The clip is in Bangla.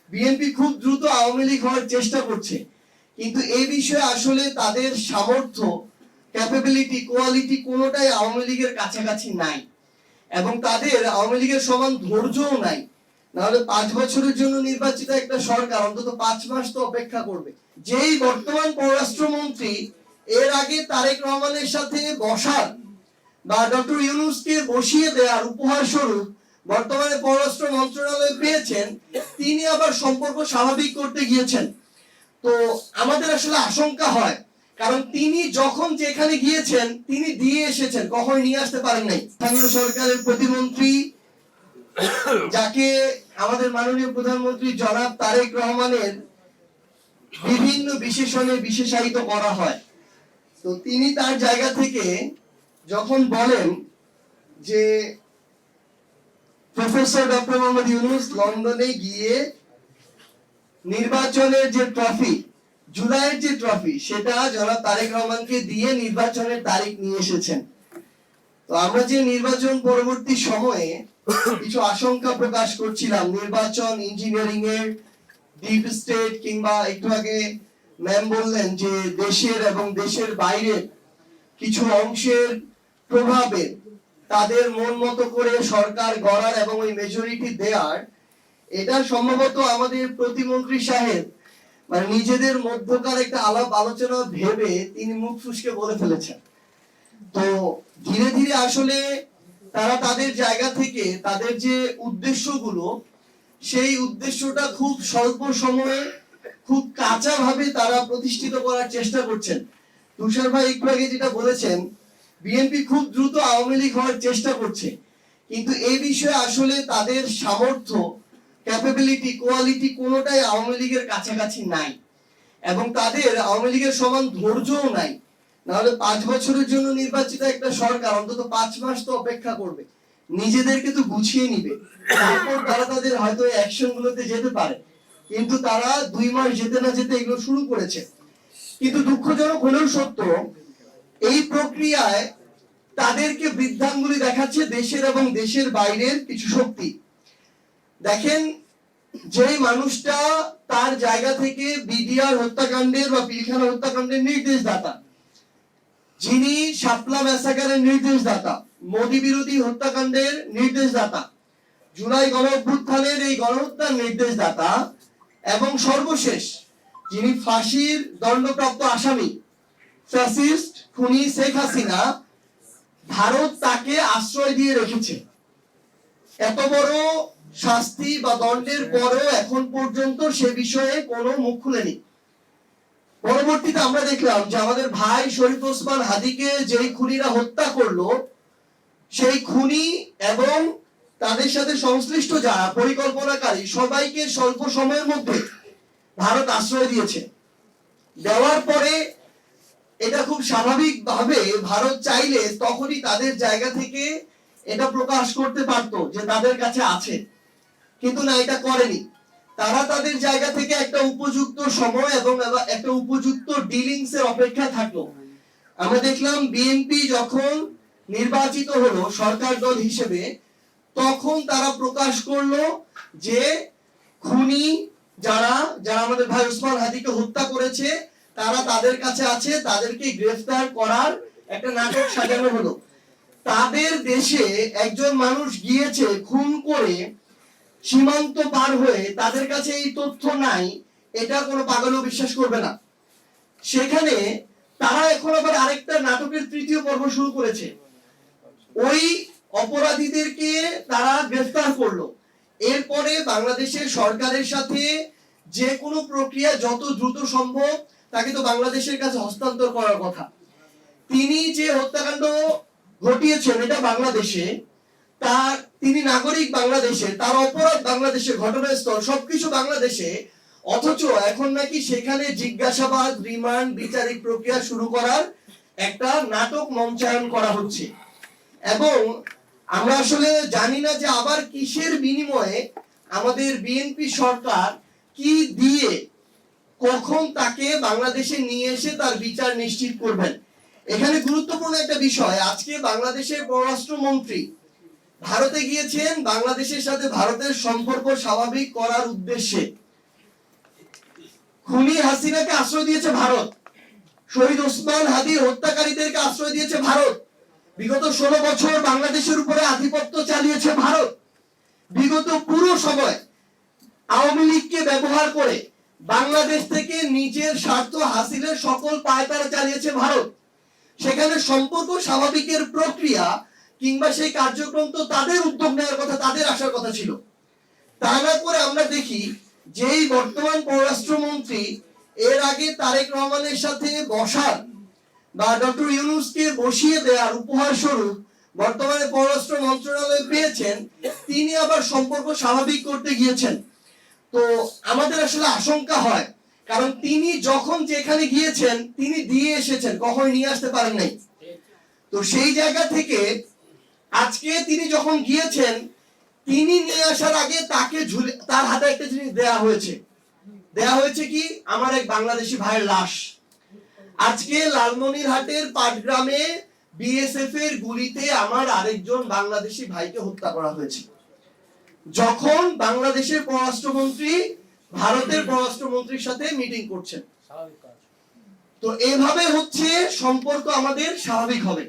বিএনপি খুব দ্রুত আওয়ামী লীগ হওয়ার চেষ্টা করছে, কিন্তু এই বিষয়ে আসলে তাদের সামর্থ্য, ক্যাপাবিলিটি, কোয়ালিটি কোনোটাই আওয়ামী লীগের কাছাকাছি নাই, এবং তাদের আওয়ামী লীগের সমান ধৈর্যও নাই। নাহলে 5 বছরের জন্য নির্বাচিত একটা সরকার অন্তত 5 মাস তো অপেক্ষা করবে। যেই বর্তমান পররাষ্ট্রমন্ত্রী এর আগে তারেক রহমানের সাথে বসার বা ডক্টর ইউনূসকে বসিয়ে দেওয়ার উপহার স্বরূপ বর্তমানে পররাষ্ট্র মন্ত্রণালয় পেয়েছেন, তিনি আবার সম্পর্ক স্বাভাবিক করতে গিয়েছেন। তো আমাদের আসলে আশঙ্কা হয়, কারণ তিনি যখন যেখানে গিয়েছেন তিনি দিয়ে এসেছেন, কখনো নিয়ে আসতে পারেন নাই। স্থানীয় সরকারের প্রতিমন্ত্রী, যাকে আমাদের মাননীয় প্রধানমন্ত্রী জনাব তারেক রহমানের বিভিন্ন বিশেষণে বিশেষায়িত করা হয়, তো তিনি তার জায়গা থেকে যখন বলেন যে প্রফেসর ডক্টর মোহাম্মদ ইউনূস লন্ডনে গিয়ে নির্বাচনের যে ট্রফি, জুলাইয়ের যে ট্রফি, সেটা জনাব তারেক রহমানকে দিয়ে নির্বাচনের তারিখ নিয়ে এসেছেন। তো আমরা যে নির্বাচন পরবর্তী সময়ে কিছু আশঙ্কা প্রকাশ করছিলাম, নির্বাচন ইঞ্জিনিয়ারিং এর ডিপ স্টেট, কিংবা একটু আগে ম্যাম বললেন যে দেশের এবং দেশের বাইরের কিছু অংশের প্রভাবে তাদের মন মতো করে সরকার গড়ার এবং ওই মেজরিটি দেওয়ার, এটা সম্ভবত আমাদের প্রতিমন্ত্রী সাহেব মানে নিজেদের মধ্যকার একটা আলাপ আলোচনা ভেবে তিনি মুখ ফুসকে বলে ফেলেছেন। তো ধীরে ধীরে আসলে তারা তাদের জায়গা থেকে তাদের যে উদ্দেশ্যগুলো, সেই উদ্দেশ্যটা খুব স্বল্প সময়ে খুব কাঁচা ভাবে তারা প্রতিষ্ঠিত করার চেষ্টা করছেন। তুষার ভাই একটু আগে যেটা বলেছেন, বিএনপি খুব দ্রুত আওয়ামী লীগ হওয়ার চেষ্টা করছে, কিন্তু এই বিষয়ে আসলে তাদের সামর্থ্য, ক্যাপাবিলিটি, কোয়ালিটি কোনোটাই আওয়ামী লীগের কাছাকাছি নাই, এবং তাদের আওয়ামী লীগের সমান ধৈর্যও নাই। নাহলে 5 বছরের জন্য নির্বাচিত একটা সরকার অন্তত 5 মাস তো অপেক্ষা করবে, নিজেদেরকে তো গুছিয়ে নিবে, তারপর তারা তাদের হয়তো অ্যাকশন গুলোতে যেতে পারে। কিন্তু তারা 2 মাস যেতে না যেতে এগুলো শুরু করেছে। কিন্তু দুঃখজনক হলেও সত্য, এই প্রক্রিয়ায় তাদেরকে বৃদ্ধাঙ্গুলি দেখাচ্ছে দেশের এবং দেশের বাইরের কিছু শক্তি। দেখেন, যেই মানুষটা তার জায়গা থেকে বিডিআর হত্যাকাণ্ডের বা পিলখানা হত্যাকাণ্ডের নির্দেশদাতা, যিনি শাপলা ম্যাসাকারের নির্দেশদাতা, মোদী বিরোধী হত্যাকাণ্ডের নির্দেশদাতা, জুলাই গণঅভ্যুত্থানের এই গণহত্যার নির্দেশদাতা, এবং সর্বশেষ যিনি ফাঁসির দণ্ডপ্রাপ্ত আসামি ফ্যাসিস্ট খুনি শেখ হাসিনা, ভারত তাকে আশ্রয় দিয়ে রেখেছে। এত বড় শাস্তি বা দণ্ডের পরেও এখন পর্যন্ত সে বিষয়ে কোনো মুখ খুলেনি। পরবর্তীতে আমরা দেখলাম যে আমাদের ভাই শরীফ ওসমান হাদিকে যেই খুনিরা হত্যা করলো, সেই খুনি এবং তাদের সাথে সংশ্লিষ্ট যারা পরিকল্পনাকারী সবাইকে স্বল্প সময়ের মধ্যে ভারত আশ্রয় দিয়েছে। দেওয়ার পরে এটা খুব স্বাভাবিকভাবে ভারত চাইলে তখনই তাদের জায়গা থেকে এটা প্রকাশ করতে পারত যে তাদের কাছে আছে, কিন্তু না, এটা করেনি। তারা তাদের জায়গা থেকে একটা উপযুক্ত সময় এবং একটা উপযুক্ত ডিলিংস এর অপেক্ষা থাকলো। আমরা দেখলাম বিএনপি যখন নির্বাচিত হলো সরকার দল হিসেবে, তখন তারা প্রকাশ করলো যে খুনি যারা যারা আমাদের ভাই ওসমান হাদিকে হত্যা করেছে তারা তাদের কাছে আছে, তাদেরকে গ্রেফতার করার একটা নাটক সাজানো হলো। তাদের দেশে একজন মানুষ গিয়েছে খুন করে, সীমান্ত পার হয়ে, তাদের কাছে এই তথ্য নাই, এটা কোনো পাগলও বিশ্বাস করবে না। সেখানে তারা এখন আবার আরেকটা নাটকের তৃতীয় পর্ব শুরু করেছে। ওই অপরাধীদেরকে তারা গ্রেফতার করলো, এরপরে বাংলাদেশের সরকারের সাথে যে কোনো প্রক্রিয়া যত দ্রুত সম্ভব তাকে তো বাংলাদেশের কাছে হস্তান্তর করার কথা। তিনি যে হত্যাকাণ্ড ঘটিয়েছেন এটা বাংলাদেশে, তার তিনি নাগরিক বাংলাদেশে, তার অপরাধ বাংলাদেশে, ঘটনাস্থল সবকিছু বাংলাদেশে, অথচ এখন নাকি সেখানে জিজ্ঞাসাবাদ, রিমান্ড, বিচারিক প্রক্রিয়া শুরু করার একটা নাটক মঞ্চায়ন করা হচ্ছে। এবং আমরা আসলে জানি না যে আবার কিসের বিনিময়ে আমাদের বিএনপি সরকার কি দিয়ে কখন তাকে বাংলাদেশে নিয়ে এসে তার বিচার নিশ্চিত করবেন। এখানে গুরুত্বপূর্ণ একটা বিষয়, আজকে বাংলাদেশের পররাষ্ট্রমন্ত্রী ভারতে গিয়েছেন বাংলাদেশের সাথে ভারতের সম্পর্ক স্বাভাবিক করার উদ্দেশ্যে। খুনি হাসিনাকে আশ্রয় দিয়েছে ভারত, শহীদ ওসমান হাদির হত্যাকারীদেরকে আশ্রয় দিয়েছে ভারত, বিগত 16 বছর বাংলাদেশের উপরে আধিপত্য চালিয়েছে ভারত, বিগত পুরো সময় আওয়ামী লীগকে ব্যবহার করে বাংলাদেশ থেকে নিজের স্বার্থ হাসিলের সকল পায়তারা চালিয়েছে ভারত। সেখানে সম্পর্ক স্বাভাবিকের প্রক্রিয়া কিংবা সেই কার্যক্রম তো তাদের উদ্যোগ নেওয়ার কথা, তাদের আসার কথা ছিল। তা না করে আমরা দেখি যেই বর্তমান পররাষ্ট্রমন্ত্রী এর আগে তারেক রহমানের সাথে বসার বা ডক্টর ইউনূসকে বসিয়ে দেওয়ার উপহার স্বরূপ বর্তমানে পররাষ্ট্র মন্ত্রণালয় পেয়েছেন, তিনি আবার সম্পর্ক স্বাভাবিক করতে গিয়েছেন। তো আমাদের আসলে আশঙ্কা হয়, কারণ তিনি যখন যেখানে গিয়েছেন তিনি দিয়ে এসেছেন, কখনো নিয়ে আসতে পারেন নাই। তো সেই জায়গা থেকে আজকে তিনি যখন গিয়েছেন, তিনি নিয়ে আসার আগে তাকে তার হাতে একটা জিনিস দেয়া হয়েছে কি, আমার এক বাংলাদেশি ভাইয়ের লাশ। আজকে লালমনিরহাটের পাটগ্রামে বিএসএফ এর গুলিতে আমার আরেকজন বাংলাদেশি ভাইকে হত্যা করা হয়েছে, যখন বাংলাদেশের পররাষ্ট্রমন্ত্রী ভারতের পররাষ্ট্রমন্ত্রীর সাথে মিটিং করছেন। তো এভাবে হচ্ছে সম্পর্ক আমাদের স্বাভাবিক হবে।